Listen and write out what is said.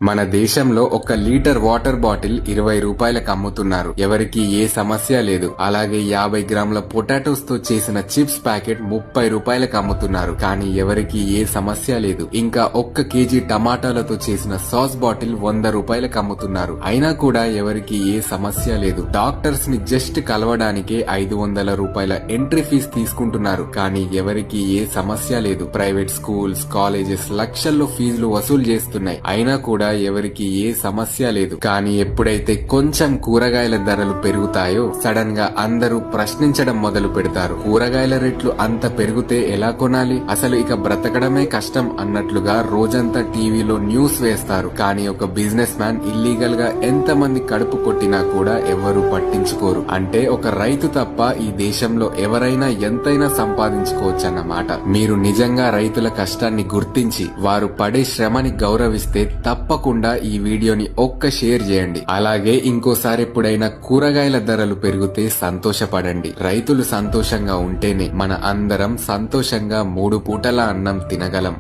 మన దేశంలో ఒక లీటర్ వాటర్ బాటిల్ 20 రూపాయలకు అమ్ముతున్నారు. ఎవరికి ఏ సమస్య లేదు. అలాగే 50 గ్రాముల పొటాటోస్ తో చేసిన చిప్స్ ప్యాకెట్ 30 రూపాయలకు అమ్ముతున్నారు. కానీ ఎవరికి ఏ సమస్య లేదు. ఇంకా 1 కేజీ టమాటాలతో చేసిన సాస్ బాటిల్ 100 రూపాయలకు అమ్ముతున్నారు. అయినా కూడా ఎవరికి ఏ సమస్య లేదు. డాక్టర్స్ ని జస్ట్ కలవడానికే 500 రూపాయల ఎంట్రీ ఫీజు తీసుకుంటున్నారు. కానీ ఎవరికి ఏ సమస్య లేదు. ప్రైవేట్ స్కూల్స్, కాలేజెస్ లక్షల్లో ఫీజులు వసూలు చేస్తున్నాయి. అయినా కూడా ఎవరికి ఏ సమస్య లేదు. కానీ ఎప్పుడైతే కొంచెం కూరగాయల ధరలు పెరుగుతాయో సడన్ గా అందరూ ప్రశ్నించడం మొదలు పెడతారు. కూరగాయల రేట్లు అంత పెరిగితే ఎలా కొనాలి, అసలు ఇక బ్రతకడమే కష్టం అన్నట్లుగా రోజంతా టీవీలో న్యూస్ వేస్తారు. కానీ ఒక బిజినెస్ మ్యాన్ ఇల్లీగల్ గా ఎంత మంది కడుపు కొట్టినా కూడా ఎవరూ పట్టించుకోరు. అంటే ఒక రైతు తప్ప ఈ దేశంలో ఎవరైనా ఎంతైనా సంపాదించుకోవచ్చన్నమాట. మీరు నిజంగా రైతుల కష్టాన్ని గుర్తించి వారు పడే శ్రమని గౌరవిస్తే తప్పకుండా ఈ వీడియోని ఒక్క షేర్ చేయండి. అలాగే ఇంకోసారి ఎప్పుడైనా కూరగాయల ధరలు పెరిగితే సంతోషపడండి. రైతులు సంతోషంగా ఉంటేనే మన అందరం సంతోషంగా 3 పూటల అన్నం తినగలం.